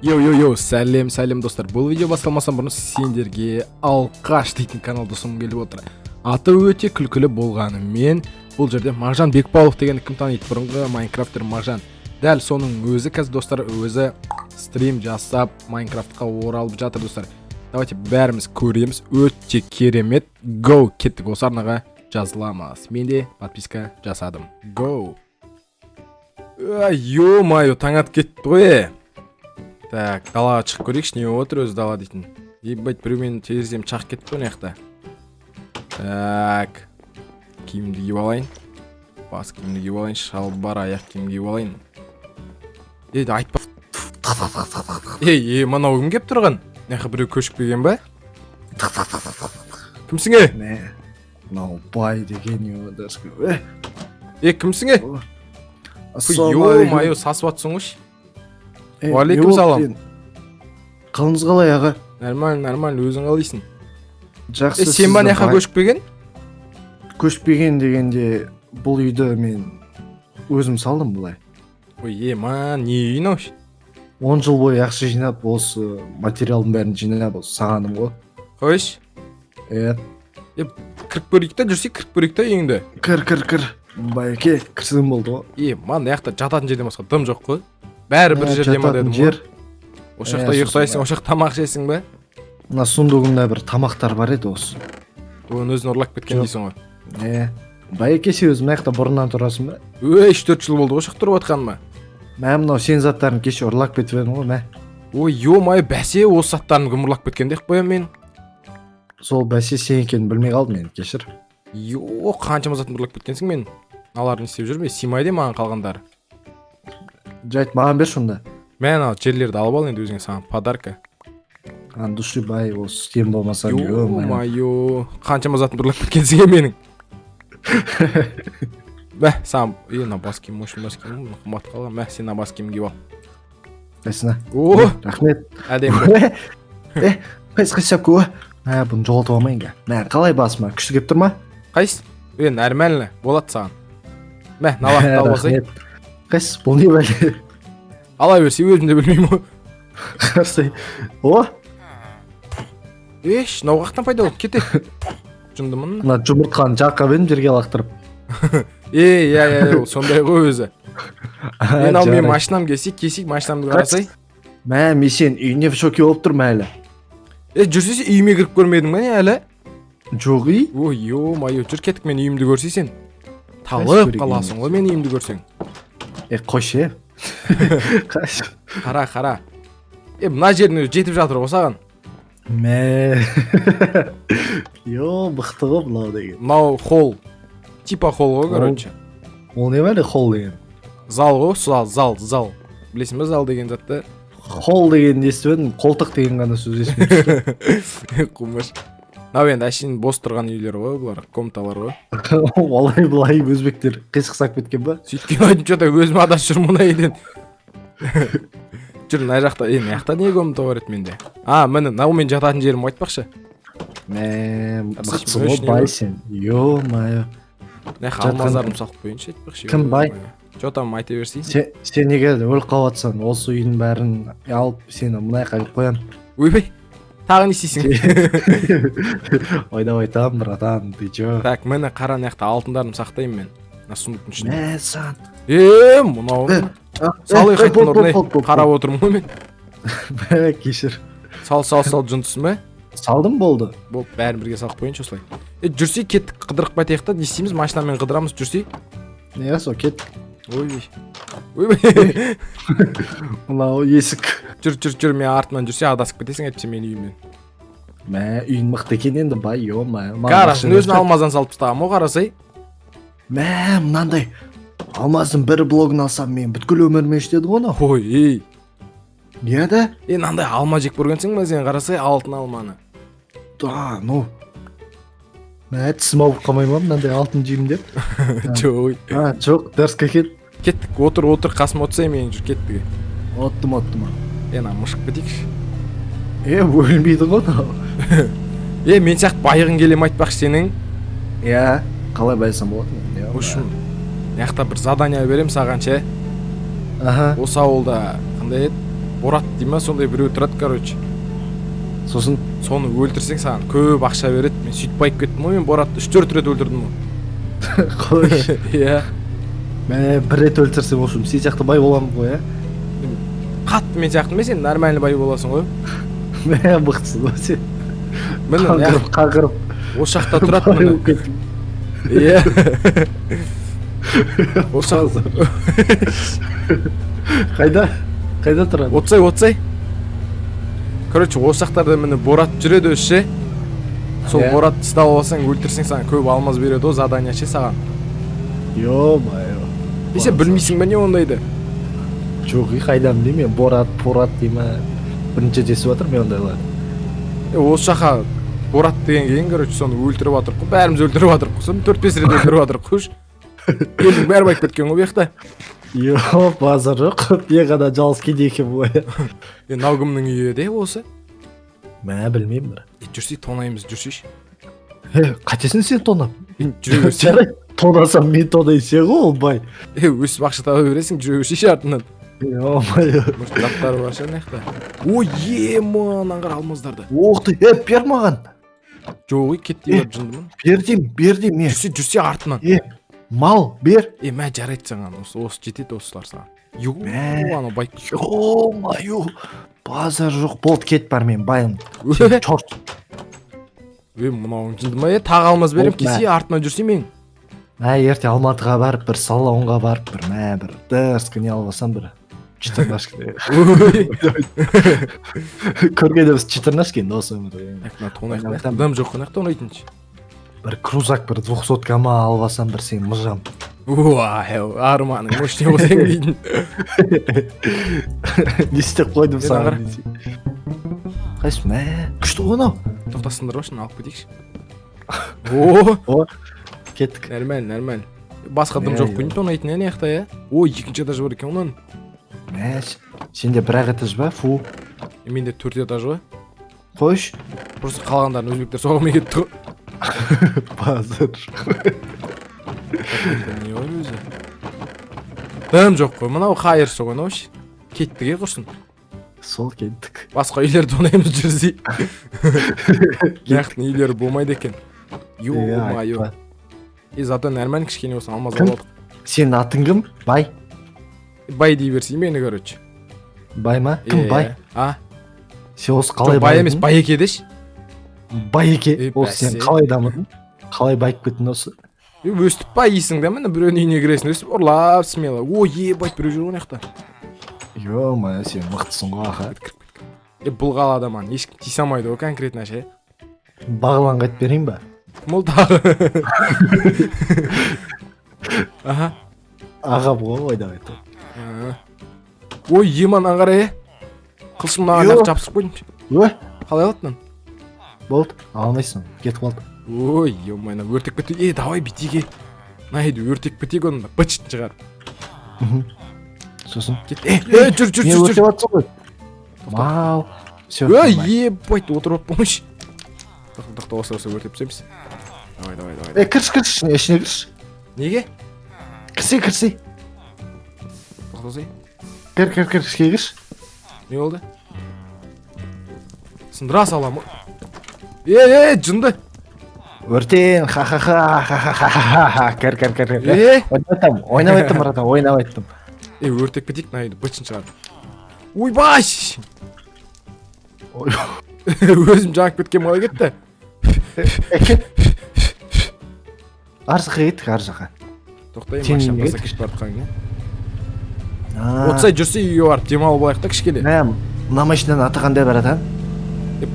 Йо, сәлем достар. Бұл видео басталмастан бұрын сендерге Алқаш дейтін канал досым келіп отыр. Аты өте күлкілі болғанымен, бұл жерде Мағжан Бекбаулов деген кім таниды, бұрынғы Майнкрафтер Мағжан. Дәл соның өзі қазір достар, өзі стрим жасап Майнкрафтқа оралып жатыр достар. Давайте бәріміз көреміз. Өте керемет. Go, кеттік, осы арнаға жазыламыз. Мен де подписка жасадым. Go. Ё-моё, таң атып кетті ғой. Так, далаға шығып көрейікші, не отыр өзі дала дейтін. Ебать, біреумен терезем чақ кетті ғой неқта. Так, киімді киіп алайын. Бас киімді киіп алайын, шалбар аяқ киім киіп алайын. Ейді, айтпа. Мынау кім кеп тұрған? Неқі біреу көшіп келген ба? Кімсің е? Мынау бай деген еударсың. Кімсің е? Ё-моё, сасып атсың ғой. Уалейкум салам. Қалыңыз қалай аға? Нормально, өзің қалайсың? Жақсы. Сен ба неқа көшіп келген? Көшпеген дегенде бұл үйді мен өзім салдым бұлай. Не үйін ау? 10 жыл бойы ақша жинап, осы материалдың бәрін жинап сағаным ғой. Қойш? Кіріп көрейік та, жүрсек кіріп көрейік та үйіңді. Кір. Байке, кірсін болды ғой. Яқта жататын жерден басқа дым жоқ қой. Бәрі бір жерде ма дедім ғой. Ошақта ұйықтайсың, ошақ тамақ жейсің бе? Мына сундығымда бір тамақтар бар еді осы. Оны өзін ұрлап кеткен дейсің ғой. Байке, сен өзің маяқта бұрыннан тұрасың ба? 3-4 жыл болды ошақ тұрып атқан ма? Мынау сен заттарын кеше ұрлап кетіп едің ғой, Ё-моё, бәсе, осы заттарын кім ұрлап кеткен деп қоям мен. Сол бәсе сен екенін білмей қалдым мен, кешір. Қаншама затын ұрлап кеткенсің мен? Аларын істеп жүрме, симайды маған қалғандары. Жайт, маған бер шонда. Мен ал жерлерді алып ал енді өзіңе, саған подарка. Души бай, осы сен болмасаң. Ё-моё, қаншама затын ұрлап кеткенсің менің. Бә, саған, бас киім, қымбат қалған. Сен бас киім киіп ал. Қайсына? Рахмет. Әдемі. Қайсы шапка? Бұны жоғалтып алмайын ға. Қалай басыма? Күшті кеп тұр ма? Қайсы? Нормально, болады саған. Налақты ал басай. Қайсы, бұл не бәлі? Ала берсе, өзім де білмеймін ғой. Қарсай. Нау қақтан пайда болып кете. Жүндімін. Мына жұмыртқаны жаққа бедім жерге лақтырып. Сондай ғой өзі. Мен машинам кесейік машинамды қарасай. Мен сен үйіне в шоке болып тұр әлі. Жүрсесе үйіме кіріп көрмедің ме әлі? Жоқ үй? Ё-моё, жүр кеттік, мен үйімді көрсейсен. Талып қаласың ғой мен үйімді көрсең. Қойшы. Қара. Мына жеріне жетіп жатыр ғой саған. Бұқты ғой бұлау деген. Мынау холл. Типа холл ғой, короче. Ол не бәлі холл деген? Зал ғой, зал. Білесің бе зал деген затты? Холл деген естіп едім, қолтық деген ғана сөз есіме түсті. Құмыш. Нау енді әшейін бос тұрған үйлер ғой, бұлар, комнаталар ғой. Олай бұлай өзбектер қисықсақ кеткен ба? Сөйткен айтынша өзім адас жүр мұна еден. Жүр, мына жақта, маяқта не комната бар еді менде? Міне, нау мен жататын жерім айтпақшы. Мықты ғой бай сен. Ё-моё. Алмаздарым салып қойыншы айтпақшы. Кім бай? Жотам айта берсейін. Сен неге өліп қалатсың, осы үйдің бәрін алып сені мұнайқа алып қоям. Ойбай, тағы не істейсің? Ойдап айтам, братан, ты чё? Так, мені қара неқта алтындарым сақтаймын мен. Сундықтың ішінде. Сан. Мұнау. Салы қайтын орнай. Қарап отырмын ғой мен. Кешір. Сал, жүнтісің бе? Салдым болды. Болды, бәрін бірге салып қойыншы осылай. Жүрсей, кеттік қыдырық бәтейік та, не істейміз? Машинамен қыдырамыз, жүрсей. Сол кеттік. Ойбай. Мынау есік. Жүр, мен артынан жүрсе адасып кетесің әйтпесе мен үйімнен. Үйін мықты екен енді бай, ё-моё. Гаражын өзін алмаздан салып тастағам ғой, қарасай. Мынандай алмаздың бір блогын алсам мен бүткіл өміріме жетеді ғой. Да? Мынандай алма жек көргенсің бе сен, қарасай, алтын алманы. Тісім ауып қалмай ма мынандай алтын жеймін деп? Жоқ, дәріске кет. Кеттік, отыр, қасым отырсай мен жүр кеттіге. Оттым. Мұшық бітейікші. Өлмейді ғой. Мен сияқты байығын келем айтпақшы сенің. Қалай байсам болады? Ұшым, яқта бір задания берем саған ше. Осы ауылда қандай еді? Борат дей ма сондай біреу тұрады, короче. Сосын Соны өлтірсең саған көп ақша береді. Мен сөйтіп байып кеттім ғой, мен Боратты 3-4 рет өлтірдім ғой. қойшы. Иә. Мен бір рет өлтірсем ошым сен сияқты бай боламын ғой, ә? Қатты мен сияқты емес, сен нормальный бай боласың ғой. Мен мықтысың ғой сен. Міне, Қаңғырып. осы жақта тұрады міне. Иә. Осы Қайда тұрады? Отсай. Короче, осы жақтарда міне Борат жүреді өзі. Сол Боратты ұстап алсаң, өлтірсең саған көп алмаз береді о, задание ше саған. Ё-майо. Сен білмейсің бе не ондайды? Жоқ, қайдам деймін, Борат деймін. Бірінші десіп жатыр мен ондайлар. Осы жаққа Борат деген кейін, короче, соны өлтіріп жатыр қой. Бәріміз өлтіріп жатыр қой. Соны 4-5 рет өлтіріп жатыр қойш. Елдің бәрі байып кеткен ғой бұяқта. Йо, базар жоқ. Мен ғана жалғыз кедей екенмін ғой. Мынау кімнің үйі де осы? Мен білмеймін бір. Жүрсей, тонаймыз, жүрсейші. Қатесің сен тонап? Жүре берсей. Жарай, тонасам мен тонайын сен ғой ол бай. Өсіп ақша таба бересің, жүре берсейші артынан. Йо-майо. Мұштырақтары бар ше мынаяқта. Ой, еман, аңғар алмаздарды. Оқты, бер маған. Жоқ, кетті бар жындымын. Бердім, мен. Жүрсе артынан. Мал, бер. Мә жарайды саған, осы жетеді осылар саған. Ю, Мә. анау байып. Йо-майо. Базар жоқ, болды кет бар мен байым. Сен чорт. Мынауың жынды ма, тағы алмаз берем, кесе артынан жүрсе мен. Ерте Алматыға барып, бір салонға барып, бір дырсқа не албасам бір. Читернашки. Көргеніміз читернашки, досы өмірі. Дым жоқ қонақта ойнайтыншы. Бір крузак, бір 200 ма албасам бір сен мұжам. Арманың, мощный болсаң дейін. Не істеп қойдым саған. Қайсы, күшті ғой анау. Тоқтасыңдар башын алып кетейікші. О, кеттік. Нормаль. Басқа дым жоқ күн тонайтын әне яқта, е? Ой, екінші этаж бар екен онан. Сенде бір-ақ этаж ба, фу. Менде 4 этаж ғой. Қойш. Просто қалғандарын өзбектер соғылмай кетті ғой. Базар. Не бар өзі? Дым жоқ қой, мынау қайыршы ғой, мынау ше. Кеттіге құрсын. Сол кеттік. Басқа үйлерді тонаймыз жүрсей. Яқтың үйлері болмайды екен. Ё-майо. Зато нормально кішкене болсын алмаз алып. Сенің атың кім? Бай? Бай дей берсей мені, короче. Бай ма? Кім бай? Сен осы қалай бай емес, Байеке деші. Байеке? Осы сен қалай дамыдың? Қалай байып кеттің осы? Өстіп байисың да, міне біреудің үйіне кіресің, өстіп ұрлап смело. Ой, байт біреу жүр ғой яқта. Ё-майо, сен мықтысың ғой аха. Бұл қалада маған ешкім тиісе алмайды ғой конкретно ше. Бағланға айтып берейін ба? Бұл тағы. Аға бұл ғой ойда айтты. Ой, еман аңғара, е? Қылшымнаған ақ жапсып қойдым. Ой, қалай алаттын? болды, алмайсың, кетіп қалды. Ой, емайна, өртек кетті. Давай бітеге. Найды, өртек бітеге онында, бычыт шығар. Сосын? Кет, жүр. Не өртеп атсың ғой? Мау. Ой, ебайт, отырып помощь. Тоқта осы өртеп түсеміз. Давай. Кірш, ішіне кірш. Неге? Кірсе. Тоқтасай. Кір, ішке кірш. Не болды? Сындыра салам. Жынды. Өртен, ха-ха-ха, кір. Ойнап айттым, братан, ойнап айттым. Өртек бітейік, найды, бычын шығар. Ой, баш! Өзім жаңып кеткен мала кетті. Аржаққа кеттік, аржаққа. Тоқтай, машина баса кеш бартқан ке. Отсай жүрсе үйге барып демалып болайық та кішкеле. Мына машинаны аты қандай, братан?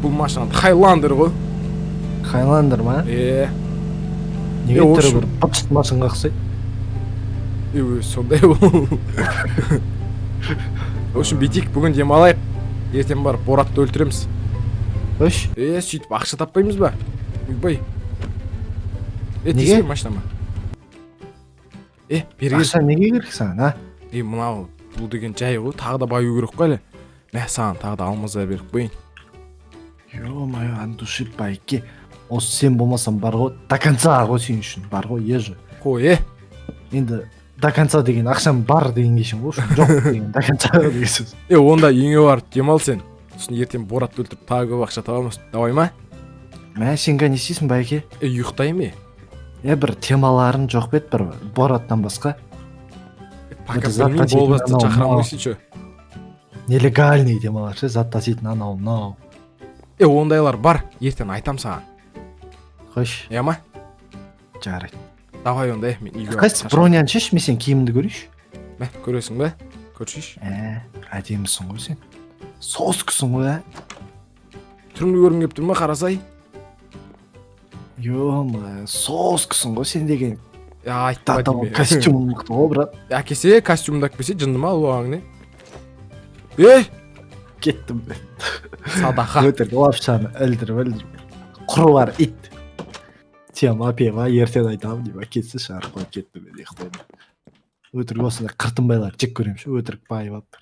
Бұл машина Хайландер ғой. Хайландер ма? Неге түрі бір папшыт машинға қысайды? Сондай бол. В общем, бетейік, бүгін демалайық. Ертең барып Боратты өлтіреміз. Өш? Сөйтіп ақша таппаймыз ба? Бай. Неге? Тиіспей машинама. Бергел. Ақша неге керек саған, а? Мынау, бұл деген жай ғой, тағы да баю керек қой әлі. Саған тағы да алмаза беріп қойын. Ё-майо, андуши байке. Осы сен болмасам бар ғой, до конца ғой сен үшін, бар ғой, ежі. Қой, Енді до конца деген ақшам бар дегенге шейін ғой жоқ деген до конца деген сөз. Онда үйіңе барып демал сен. Сосын ертең Боратты өлтіріп тағы көп ақша табамыз. Давай ма? Мә сен не істейсің байке? Ұйықтаймын. Бір темаларың жоқ бет бір Бораттан басқа. Пока білмеймін болғасты шақырамын ғой че. Нелегальный темалар ше, зат таситын анау мынау. Ондайлар бар, ертең айтам саған. Қойш. Ма? Жарайды. Давай ондай, мен үйге қайсы бронян шеш, мен сен киіміңді көрейші. Мә, көресің бе? Көршейші. Әдемісің ғой сен. Соскысың ғой, Түріңді көргің кеп тұр ма, қарасай? Ё-ма, соскысың ғой сен деген. Айтты ба деме. Костюмың мықты ғой, брат. Әкесе, костюмды әкпесе, жынды ма алуағың не? Ей! Кеттім бе. Садақа. Өтірік лапшаны өлдіріп. Құры бар ит. Тема пема ертең айтамын дейм, кетсі шығарып қойып кетті мен ұйықтаймын. Өтірік осындай қыртынбайлар жек көремін ше, өтірік байып алып.